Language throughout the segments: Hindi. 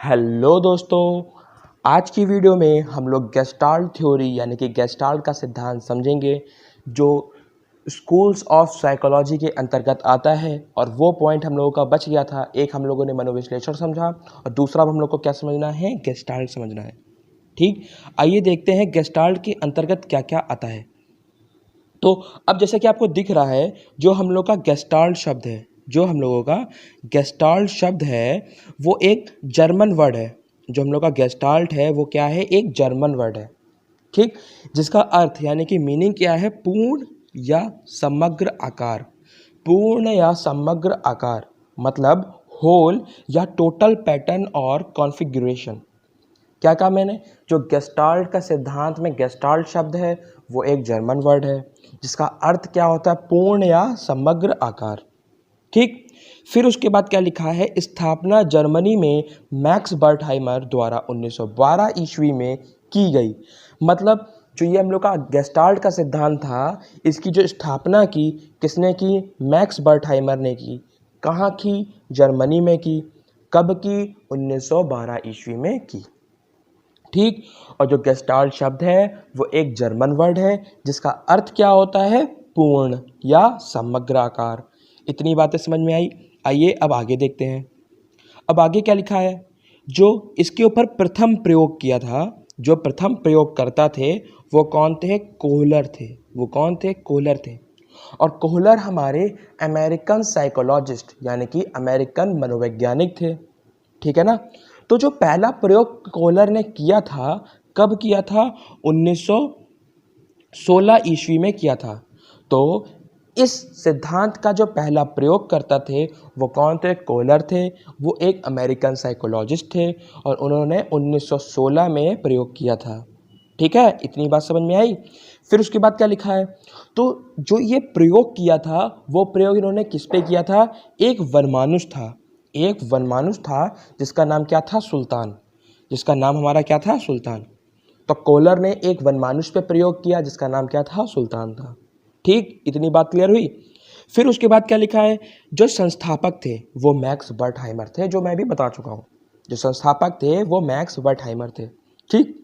हेलो दोस्तों, आज की वीडियो में हम लोग गेस्टाल्ट थ्योरी यानी कि गेस्टाल्ट का सिद्धांत समझेंगे जो स्कूल्स ऑफ साइकोलॉजी के अंतर्गत आता है। और वो पॉइंट हम लोगों का बच गया था। एक हम लोगों ने मनोविश्लेषण समझा और दूसरा हम लोग को क्या समझना है, गेस्टाल्ट समझना है। ठीक, आइए देखते हैं गेस्टाल्ट के अंतर्गत क्या क्या आता है। तो अब जैसे कि आपको दिख रहा है, जो हम लोग का गेस्टाल्ट शब्द है, जो हम लोगों का गेस्टाल्ट शब्द है वो एक जर्मन वर्ड है। जो हम लोग का गेस्टाल्ट है वो क्या है, एक जर्मन वर्ड है। ठीक, जिसका अर्थ यानी कि मीनिंग क्या है, पूर्ण या समग्र आकार। पूर्ण या समग्र आकार मतलब होल या टोटल पैटर्न और कॉन्फ़िगरेशन। क्या कहा मैंने, जो गेस्टाल्ट का सिद्धांत में गेस्टाल्ट शब्द है वो एक जर्मन वर्ड है जिसका अर्थ क्या होता है, पूर्ण या समग्र आकार। ठीक, फिर उसके बाद क्या लिखा है, स्थापना जर्मनी में मैक्स बर्टहाइमर द्वारा 1912 ईस्वी में की गई। मतलब जो ये हम लोग का गेस्टाल्ट का सिद्धांत था, इसकी जो स्थापना की किसने की, मैक्स बर्टहाइमर ने की। कहाँ की, जर्मनी में की। कब की, 1912 ईस्वी में की। ठीक, और जो गेस्टाल्ट शब्द है वो एक जर्मन वर्ड है जिसका अर्थ क्या होता है, पूर्ण या समग्र आकार। इतनी बातें समझ में आई। आइए अब आगे देखते हैं। अब आगे क्या लिखा है, जो इसके ऊपर प्रथम प्रयोग किया था, जो प्रथम प्रयोगकर्ता थे वो कौन थे, कोहलर थे। वो कौन थे, कोहलर थे। और कोहलर हमारे अमेरिकन साइकोलॉजिस्ट यानी कि अमेरिकन मनोवैज्ञानिक थे। ठीक है ना। तो जो पहला प्रयोग कोहलर ने किया था, कब किया था, 1916 ईस्वी में किया था। तो इस सिद्धांत का जो पहला प्रयोग करता थे वो कौन थे, कोहलर थे। वो एक अमेरिकन साइकोलॉजिस्ट थे और उन्होंने 1916 में प्रयोग किया था। ठीक है, इतनी बात समझ में आई। फिर उसके बाद क्या लिखा है, तो जो ये प्रयोग किया था वो प्रयोग इन्होंने किस पे किया था, एक वनमानुष था। एक वनमानुष था जिसका नाम क्या था, सुल्तान। जिसका नाम हमारा क्या था, सुल्तान। तो कोहलर ने एक वनमानुष पे प्रयोग किया जिसका नाम क्या था, सुल्तान था। ठीक, इतनी बात क्लियर हुई। फिर उसके बाद क्या लिखा है, जो संस्थापक थे वो मैक्स बर्टहाइमर थे, जो मैं भी बता चुका हूँ। जो संस्थापक थे वो मैक्स बर्टहाइमर थे। ठीक,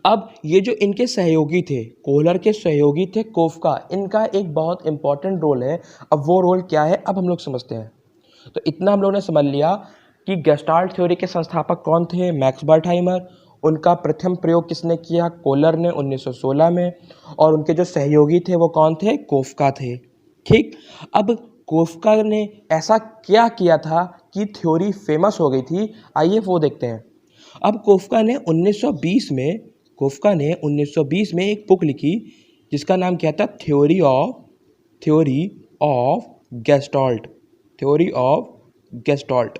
अब ये जो इनके सहयोगी थे, कोहलर के सहयोगी थे कोफका, इनका एक बहुत इंपॉर्टेंट रोल है। अब वो रोल क्या है, अब हम लोग समझते हैं। तो इतना हम लोगों ने समझ लिया कि गेस्टाल्ट थ्योरी के संस्थापक कौन थे, मैक्स बर्टहाइमर। उनका प्रथम प्रयोग किसने किया, कोहलर ने 1916 में। और उनके जो सहयोगी थे वो कौन थे, कोफका थे। ठीक, अब कोफका ने ऐसा क्या किया था कि थ्योरी फेमस हो गई थी, आइए वो देखते हैं। अब कोफका ने 1920 में एक बुक लिखी जिसका नाम क्या था, theory of gestalt. Theory of gestalt.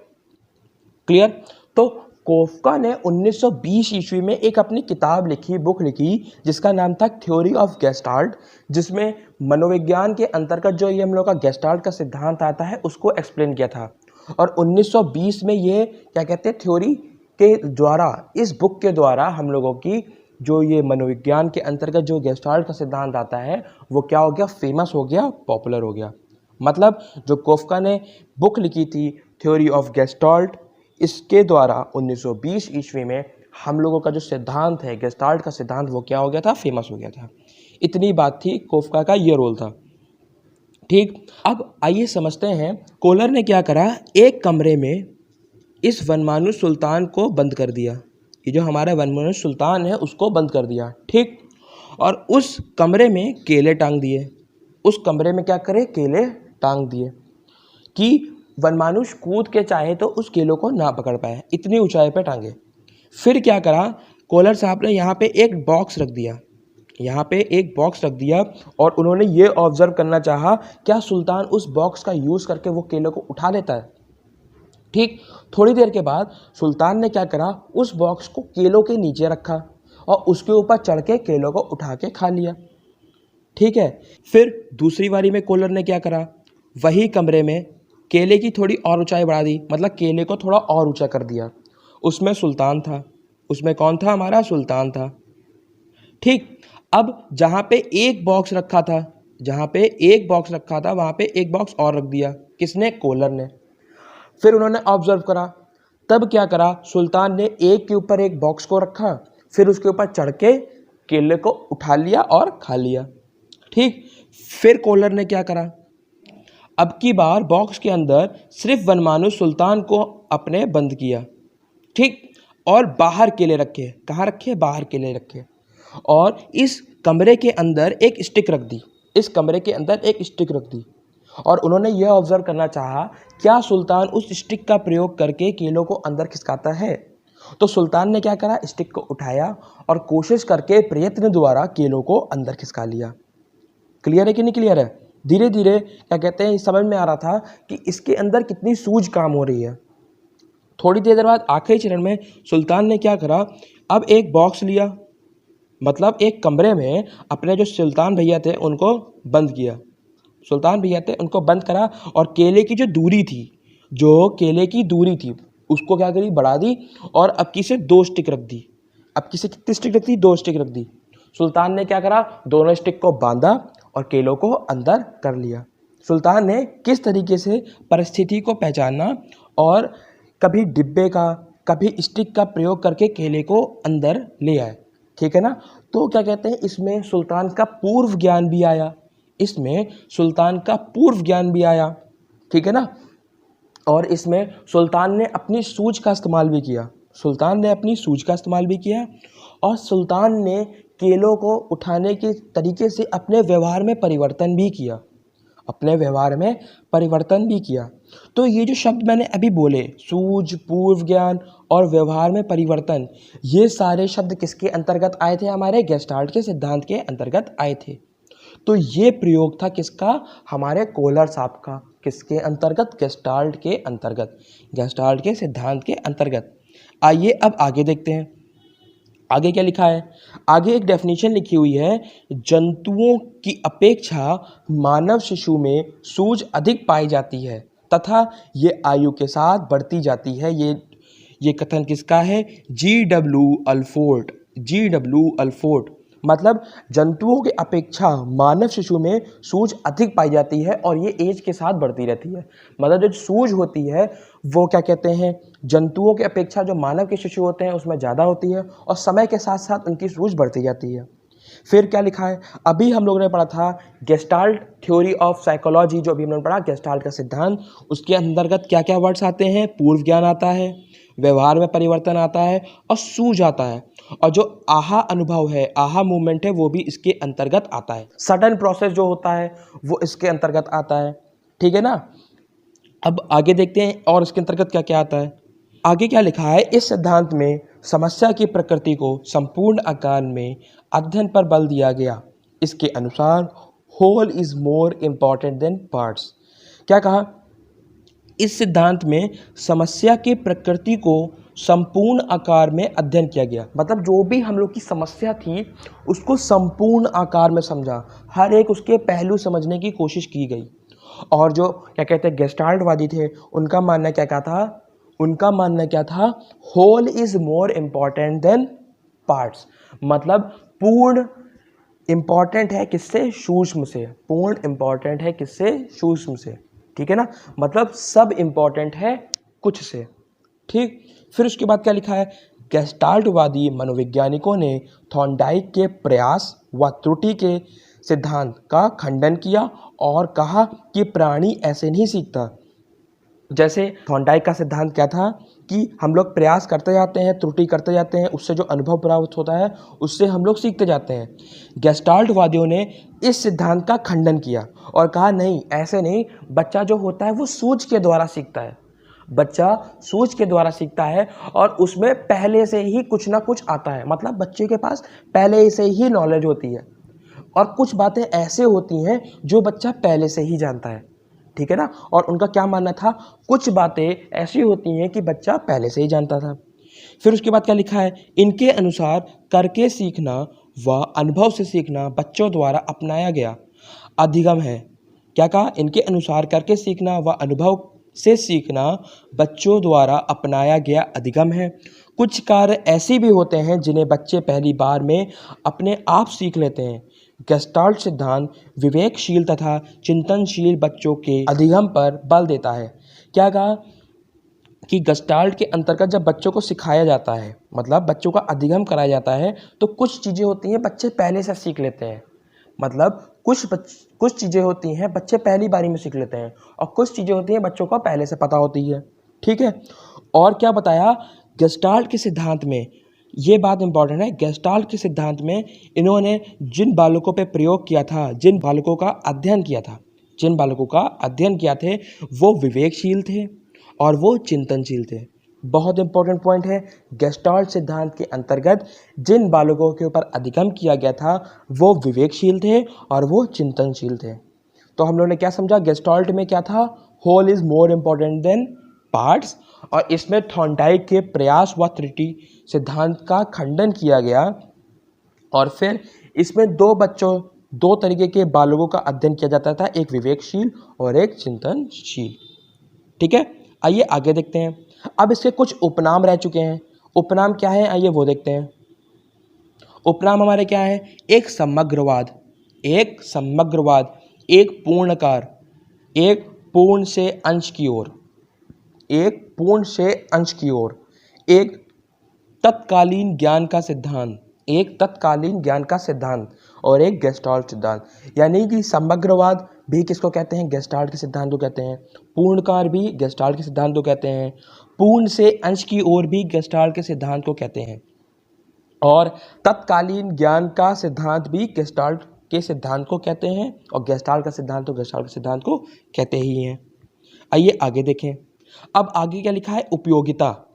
Clear. तो कोफका ने 1920 ईस्वी में एक अपनी किताब लिखी, बुक लिखी जिसका नाम था थ्योरी ऑफ गेस्टाल्ट, जिसमें मनोविज्ञान के अंतर्गत जो ये हम लोग का गेस्टाल्ट का सिद्धांत आता है उसको एक्सप्लेन किया था। और 1920 में ये क्या कहते हैं, थ्योरी के द्वारा, इस बुक के द्वारा हम लोगों की जो ये मनोविज्ञान के अंतर्गत जो गेस्टाल्ट का सिद्धांत आता है वो क्या हो गया, फेमस हो गया, पॉपुलर हो गया। मतलब जो कोफका ने बुक लिखी थी थ्योरी ऑफ गेस्टाल्ट, इसके द्वारा 1920 ईस्वी में हम लोगों का जो सिद्धांत है गेस्टाल्ट का सिद्धांत वो क्या हो गया था, फेमस हो गया था। इतनी बात थी, कोफका का ये रोल था। ठीक, अब आइए समझते हैं कोहलर ने क्या करा, एक कमरे में इस वनमानुष सुल्तान को बंद कर दिया। ये जो हमारा वनमानुष सुल्तान है उसको बंद कर दिया। ठीक, और उस कमरे में केले टांग दिए। उस कमरे में क्या करे, केले टांग दिए कि वनमानुष कूद के चाहे तो उस केलों को ना पकड़ पाए, इतनी ऊंचाई पे टांगे। फिर क्या करा, कोहलर साहब ने यहाँ पे एक बॉक्स रख दिया। यहाँ पे एक बॉक्स रख दिया और उन्होंने ये ऑब्जर्व करना चाहा, क्या सुल्तान उस बॉक्स का यूज़ करके वो केलों को उठा लेता है। ठीक, थोड़ी देर के बाद सुल्तान ने क्या करा, उस बॉक्स को केलों के नीचे रखा और उसके ऊपर चढ़ के केलों को उठा के खा लिया। ठीक है, फिर दूसरी बारी में कोहलर ने क्या करा, वही कमरे में केले की थोड़ी और ऊंचाई बढ़ा दी, मतलब केले को थोड़ा और ऊंचा कर दिया। उसमें सुल्तान था, उसमें कौन था, हमारा सुल्तान था। ठीक, अब जहाँ पे एक बॉक्स रखा था, जहाँ पे एक बॉक्स रखा था वहाँ पे एक बॉक्स और रख दिया, किसने, कोहलर ने। फिर उन्होंने ऑब्जर्व करा तब क्या करा, सुल्तान ने एक के ऊपर एक बॉक्स को रखा, फिर उसके ऊपर चढ़ के केले को उठा लिया और खा लिया। ठीक, फिर कोलर ने क्या करा, अब की बार बॉक्स के अंदर सिर्फ वनमानु सुल्तान को अपने बंद किया। ठीक, और बाहर केले रखे। कहाँ रखे, बाहर केले रखे। और इस कमरे के अंदर एक स्टिक रख दी, इस कमरे के अंदर एक स्टिक रख दी। और उन्होंने यह ऑब्जर्व करना चाहा, क्या सुल्तान उस स्टिक का प्रयोग करके केलों को अंदर खिसकाता है। तो सुल्तान ने क्या करा, स्टिक को उठाया और कोशिश करके प्रयत्न द्वारा केलों को अंदर खिसका लिया। क्लियर है कि नहीं क्लियर है। धीरे धीरे क्या कहते हैं, समझ में आ रहा था कि इसके अंदर कितनी सूझ काम हो रही है। थोड़ी देर बाद आखिरी चरण में सुल्तान ने क्या करा, अब एक बॉक्स लिया, मतलब एक कमरे में अपने जो सुल्तान भैया थे उनको बंद किया। सुल्तान भैया थे उनको बंद करा और केले की जो दूरी थी, जो केले की दूरी थी उसको क्या करी, बढ़ा दी और अब की से 2 स्टिक रख दी। अब की से कितनी स्टिक रख दी, 2 स्टिक रख दी। सुल्तान ने क्या करा, दोनों स्टिक को बांधा और केलों को अंदर कर लिया। सुल्तान ने किस तरीके से परिस्थिति को पहचाना और कभी डिब्बे का कभी स्टिक का प्रयोग करके केले को अंदर ले आए। ठीक है ना। तो क्या कहते हैं, इसमें सुल्तान का पूर्व ज्ञान भी आया, इसमें सुल्तान का पूर्व ज्ञान भी आया। ठीक है ना। और इसमें सुल्तान ने अपनी सूझ का इस्तेमाल भी किया, सुल्तान ने अपनी सूझ का इस्तेमाल भी किया और सुल्तान ने केलों को उठाने के तरीके से अपने व्यवहार में परिवर्तन भी किया, अपने व्यवहार में परिवर्तन भी किया। तो ये जो शब्द मैंने अभी बोले, सूझ, पूर्व ज्ञान और व्यवहार में परिवर्तन, ये सारे शब्द किसके अंतर्गत आए थे, हमारे गेस्टाल्ट के सिद्धांत के अंतर्गत आए थे। तो ये प्रयोग था किसका, हमारे कोहलर साहब का। किसके अंतर्गत, गेस्टाल्ट के अंतर्गत, गेस्टाल्ट के सिद्धांत के अंतर्गत। आइए अब आगे देखते हैं, आगे क्या लिखा है। आगे एक डेफिनेशन लिखी हुई है, जंतुओं की अपेक्षा मानव शिशु में सूझ अधिक पाई जाती है तथा ये आयु के साथ बढ़ती जाती है। ये कथन किसका है, G.W. अल्फोर्ड। G.W. अल्फोर्ड मतलब जंतुओं की अपेक्षा मानव शिशु में सूझ अधिक पाई जाती है और ये एज के साथ बढ़ती रहती है। मतलब जो सूझ होती है वो क्या कहते हैं, जंतुओं की अपेक्षा जो मानव के शिशु होते हैं उसमें ज़्यादा होती है और समय के साथ साथ उनकी सूझ बढ़ती जाती है। फिर क्या लिखा है, अभी हम लोगों ने पढ़ा था गेस्टाल्ट थ्योरी ऑफ साइकोलॉजी, जो अभी हमने पढ़ा गेस्टाल्ट का सिद्धांत, उसके अंतर्गत क्या क्या वर्ड्स आते हैं, पूर्व ज्ञान आता है, व्यवहार में परिवर्तन आता है और सूझ आता है। और जो आहा अनुभव है, आहा मूवमेंट है, वो भी इसके अंतर्गत आता है। सडन प्रोसेस जो होता है वो इसके अंतर्गत आता है। ठीक है ना। अब आगे देखते हैं और इसके अंतर्गत क्या क्या आता है। आगे क्या लिखा है, इस सिद्धांत में समस्या की प्रकृति को संपूर्ण आकार में अध्ययन पर बल दिया गया। इसके अनुसार whole is more important than parts. क्या कहा, इस सिद्धांत में समस्या की प्रकृति को संपूर्ण आकार में अध्ययन किया गया। मतलब जो भी हम लोग की समस्या थी उसको संपूर्ण आकार में समझा, हर एक उसके पहलू समझने की कोशिश की गई। और जो क्या कहते हैं गेस्टाल्टवादी थे, उनका मानना क्या क्या था, उनका मानना क्या था, whole is more important than parts. मतलब पूर्ण इम्पॉर्टेंट है किससे, सूक्ष्म से। पूर्ण इम्पॉर्टेंट है किससे, सूक्ष्म से। ठीक है ना। मतलब सब इम्पॉर्टेंट है कुछ से। ठीक। फिर उसके बाद क्या लिखा है, गेस्टाल्टवादी मनोवैज्ञानिकों ने थॉर्नडाइक के प्रयास व त्रुटि के सिद्धांत का खंडन किया और कहा कि प्राणी ऐसे नहीं सीखता। जैसे थॉर्नडाइक का सिद्धांत क्या था कि हम लोग प्रयास करते जाते हैं, त्रुटि करते जाते हैं, उससे जो अनुभव प्राप्त होता है उससे हम लोग सीखते जाते हैं। गेस्टाल्टवादियों ने इस सिद्धांत का खंडन किया और कहा नहीं, ऐसे नहीं, बच्चा जो होता है वो सूझ के द्वारा सीखता है, बच्चा सूझ के द्वारा सीखता है और उसमें पहले से ही कुछ ना कुछ आता है। मतलब बच्चे के पास पहले से ही नॉलेज होती है और कुछ बातें ऐसे होती हैं जो बच्चा पहले से ही जानता है। ठीक है ना। और उनका क्या मानना था, कुछ बातें ऐसी होती हैं कि बच्चा पहले से ही जानता था। फिर उसके बाद क्या लिखा है, इनके अनुसार करके सीखना व अनुभव से सीखना बच्चों द्वारा अपनाया गया अधिगम है। क्या कहा, इनके अनुसार करके सीखना व अनुभव से सीखना बच्चों द्वारा अपनाया गया अधिगम है। कुछ कार्य ऐसे भी होते हैं जिन्हें बच्चे पहली बार में अपने आप सीख लेते हैं। गेस्टाल्ट सिद्धांत विवेकशील तथा चिंतनशील बच्चों के अधिगम पर बल देता है। क्या कहा, कि गस्टाल्ट के अंतर्गत जब बच्चों को सिखाया जाता है, मतलब बच्चों का अधिगम कराया जाता है, तो कुछ चीज़ें होती हैं बच्चे पहले से सीख लेते हैं। मतलब कुछ चीज़ें होती हैं बच्चे पहली बारी में सीख लेते हैं और कुछ चीज़ें होती हैं बच्चों को पहले से पता होती है। ठीक है। और क्या बताया गेस्टाल्ट के सिद्धांत में, ये बात इंपॉर्टेंट है, गेस्टाल्ट के सिद्धांत में इन्होंने जिन बालकों पे प्रयोग किया था, जिन बालकों का अध्ययन किया थे, वो विवेकशील थे और वो चिंतनशील थे। बहुत इंपॉर्टेंट पॉइंट है, गेस्टाल्ट सिद्धांत के अंतर्गत जिन बालकों के ऊपर अधिगम किया गया था वो विवेकशील थे और वो चिंतनशील थे। तो हम लोगों ने क्या समझा, गेस्टाल्ट में क्या था, whole is more important than parts, और इसमें थॉर्नडाइक के प्रयास व त्रुटि सिद्धांत का खंडन किया गया। और फिर इसमें दो तरीके के बालकों का अध्ययन किया जाता था, एक विवेकशील और एक चिंतनशील। ठीक है, आइए आगे देखते हैं। अब इसके कुछ उपनाम रह चुके हैं। उपनाम क्या है, आइए वो देखते हैं। उपनाम हमारे क्या है, एक समग्रवाद, एक पूर्णकार, एक पूर्ण से अंश की ओर, एक तत्कालीन ज्ञान का सिद्धांत, और एक गेस्टाल्ट सिद्धांत। यानी कि समग्रवाद भी किसको कहते हैं, गेस्टाल्ट के सिद्धांत को कहते हैं। पूर्णकार भी गेस्टाल्ट के सिद्धांत को कहते हैं। पूर्ण से अंश की ओर भी गेस्टाल्ट के सिद्धांत को कहते हैं। और तत्कालीन ज्ञान का सिद्धांत भी गेस्टाल्ट के सिद्धांत को कहते हैं, और गेस्टाल्ट का सिद्धांत तो गेस्टाल्ट के सिद्धांत को कहते ही हैं। आइए आगे देखें। अब आगे क्या लिखा है, उपयोगिता।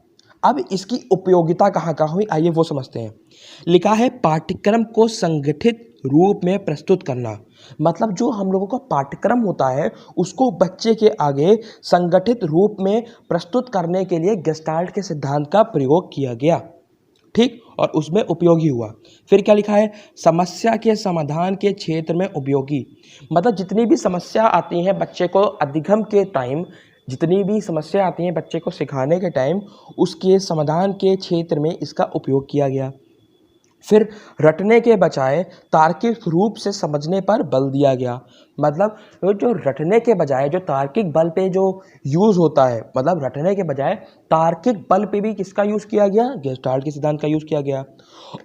अब इसकी उपयोगिता कहाँ हुई, आइए वो समझते हैं। लिखा है पाठ्यक्रम को संगठित रूप में प्रस्तुत करना। मतलब जो हम लोगों का पाठ्यक्रम होता है उसको बच्चे के आगे संगठित रूप में प्रस्तुत करने के लिए गेस्टाल्ट के सिद्धांत का प्रयोग किया गया। ठीक, और उसमें उपयोगी हुआ। फिर क्या लिखा है, समस्या के समाधान के क्षेत्र में उपयोगी। मतलब जितनी भी समस्या आती हैं बच्चे को अधिगम के टाइम, जितनी भी समस्या आती हैं बच्चे को सिखाने के टाइम, उसके समाधान के क्षेत्र में इसका उपयोग किया गया। फिर रटने के बजाय तार्किक रूप से समझने पर बल दिया गया। मतलब जो रटने के बजाय जो तार्किक बल पे जो यूज़ होता है, मतलब रटने के बजाय तार्किक बल पे भी किसका यूज़ किया गया, गेस्टाल्ट के सिद्धांत का यूज़ किया गया।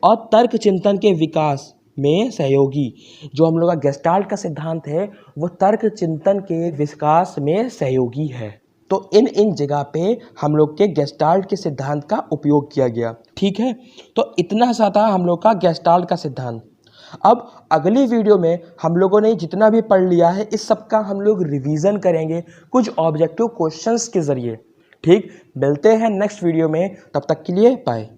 और तर्क चिंतन के विकास में सहयोगी, जो हम लोग का गेस्टाल्ट का सिद्धांत है वो तर्क चिंतन के विकास में सहयोगी है। तो इन जगह पे हम लोग के गेस्टाल्ट के सिद्धांत का उपयोग किया गया। ठीक है, तो इतना सा था हम लोग का गेस्टाल्ट का सिद्धांत। अब अगली वीडियो में हम लोगों ने जितना भी पढ़ लिया है इस सब का हम लोग रिवीजन करेंगे कुछ ऑब्जेक्टिव क्वेश्चंस के ज़रिए। ठीक, मिलते हैं नेक्स्ट वीडियो में, तब तक के लिए बाय।